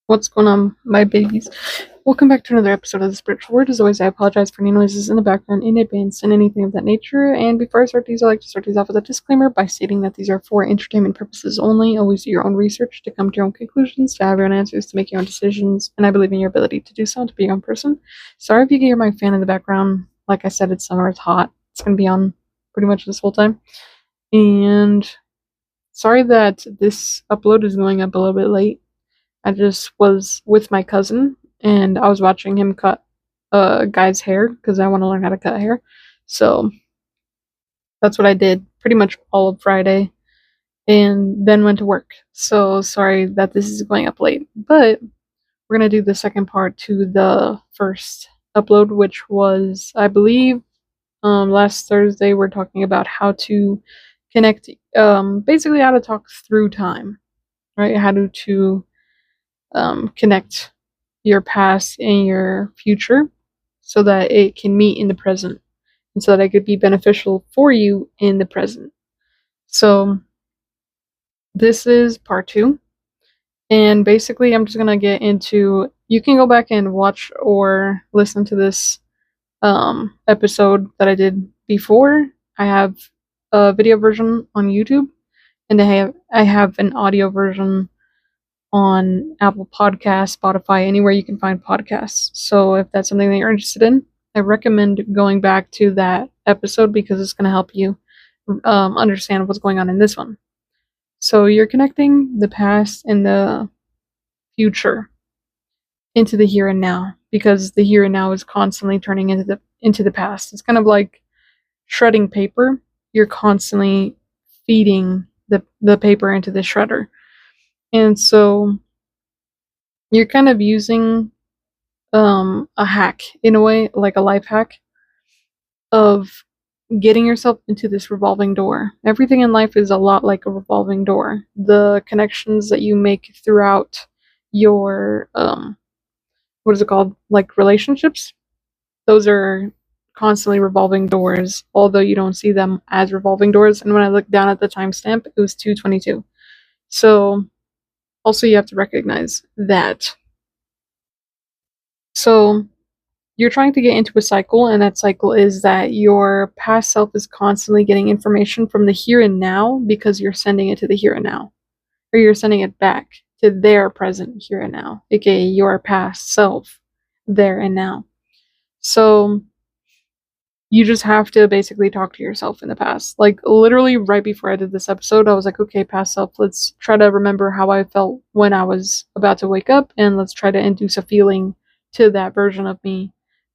What's going on, my babies? Welcome back to another episode of The Spiritual Word. As always, I apologize for any noises in the background in advance and anything of that nature. And before I start these, I like to start these off with a disclaimer by stating that these are for entertainment purposes only. Always do your own research to come to your own conclusions, to have your own answers, to make your own decisions. And I believe in your ability to do so, to be your own person. Sorry if you can hear my fan in the background. Like I said, it's summer, it's hot. It's going to be on pretty much this whole time. And sorry that this upload is going up a little bit late. I just was with my cousin, and I was watching him cut a guy's hair, because I want to learn how to cut hair. So, that's what I did pretty much all of Friday, and then went to work. So, sorry that this is going up late. But, we're going to do the second part to the first upload, which was, I believe, last Thursday. We're talking about how to connect, basically how to talk through time, right? How to connect your past and your future so that it can meet in the present and so that it could be beneficial for you in the present. So this is part 2, and basically I'm just gonna get into, you can go back and watch or listen to this episode that I did before. I have a video version on YouTube, and I have an audio version on Apple Podcasts, Spotify, anywhere you can find podcasts. So if that's something that you're interested in, I recommend going back to that episode because it's going to help you understand what's going on in this one. So you're connecting the past and the future into the here and now, because the here and now is constantly turning into the past. It's kind of like shredding paper. You're constantly feeding the paper into the shredder. And so you're kind of using a hack, in a way, like a life hack, of getting yourself into this revolving door. Everything in life is a lot like a revolving door. The connections that you make throughout your, what is it called? Like relationships? Those are constantly revolving doors, although you don't see them as revolving doors. And when I looked down at the timestamp, it was 2:22. So also, you have to recognize that. So, you're trying to get into a cycle, and that cycle is that your past self is constantly getting information from the here and now because you're sending it to the here and now. Or you're sending it back to their present here and now, aka your past self, there and now. So, you just have to basically talk to yourself in the past. Like, literally right before I did this episode, I was like, okay, past self, let's try to remember how I felt when I was about to wake up, and let's try to induce a feeling to that version of me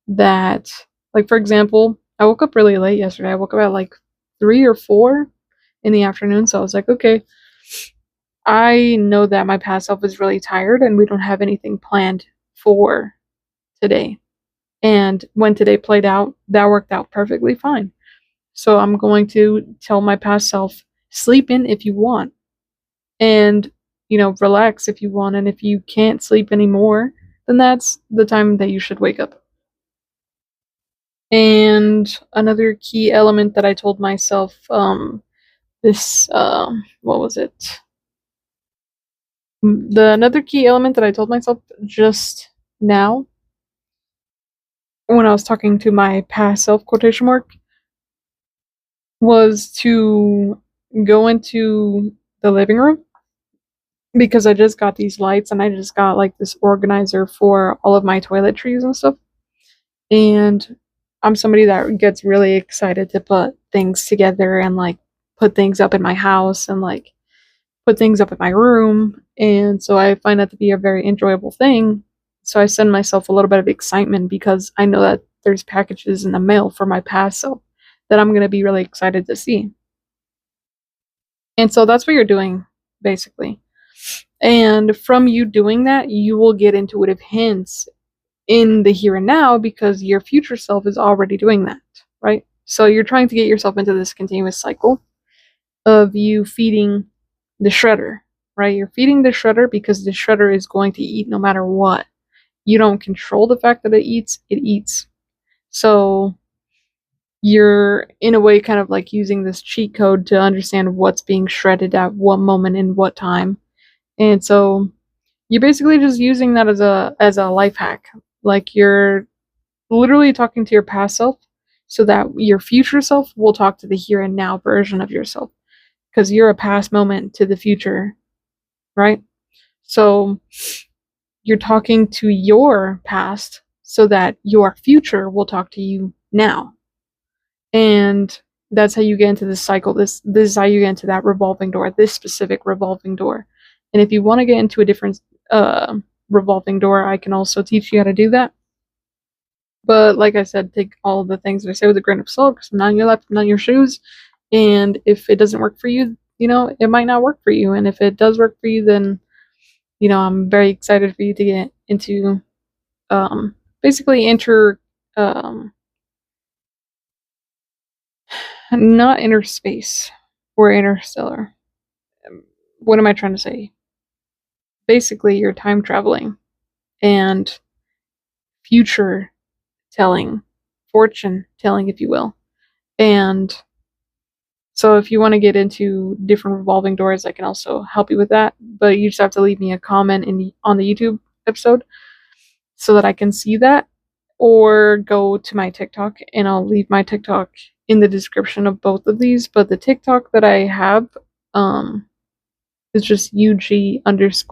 that, like, for example, I woke up really late yesterday. I woke up at like 3 or 4 in the afternoon, so I was like, okay, I know that my past self is really tired, and we don't have anything planned for today. And when today played out, that worked out perfectly fine. So I'm going to tell my past self, sleep in if you want. And, relax if you want. And if you can't sleep anymore, then that's the time that you should wake up. And another key element that I told myself, what was it? Another key element that I told myself just now, when I was talking to my past self, quotation mark, was to go into the living room, because I just got these lights, and I just got like this organizer for all of my toiletries and stuff. And I'm somebody that gets really excited to put things together and like put things up in my house and like put things up in my room. And so I find that to be a very enjoyable thing. So I send myself a little bit of excitement because I know that there's packages in the mail for my past self that I'm going to be really excited to see. And so that's what you're doing, basically. And from you doing that, you will get intuitive hints in the here and now because your future self is already doing that, right? So you're trying to get yourself into this continuous cycle of you feeding the shredder, right? You're feeding the shredder because the shredder is going to eat no matter what. You don't control the fact that it eats. So you're, in a way, kind of like using this cheat code to understand what's being shredded at what moment and what time. And so you're basically just using that as a life hack. Like you're literally talking to your past self so that your future self will talk to the here and now version of yourself, because you're a past moment to the future, right? So you're talking to your past so that your future will talk to you now. And that's how you get into this cycle. This is how you get into that revolving door, this specific revolving door. And if you want to get into a different revolving door, I can also teach you how to do that. But like I said, take all the things that I say with a grain of salt, because I'm not in your life, I'm not in your shoes. And if it doesn't work for you, it might not work for you. And if it does work for you, then, I'm very excited for you to get into basically enter not inner space or interstellar. What am I trying to say? Basically, you're time traveling and future telling, fortune telling, if you will. And so if you want to get into different revolving doors, I can also help you with that. But you just have to leave me a comment on the YouTube episode so that I can see that. Or go to my TikTok, and I'll leave my TikTok in the description of both of these. But the TikTok that I have is just UG_dauntless,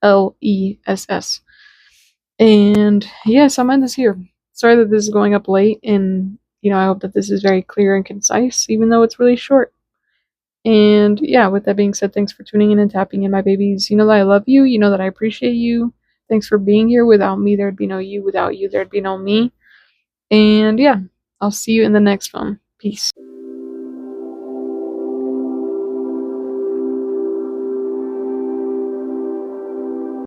DAUNTLESS. And yes, I'm end this here. Sorry that this is going up late, and I hope that this is very clear and concise, even though it's really short. And yeah, with that being said, thanks for tuning in and tapping in, my babies. You know that I love you. You know that I appreciate you. Thanks for being here. Without me, there'd be no you. Without you, there'd be no me. And yeah, I'll see you in the next one. Peace.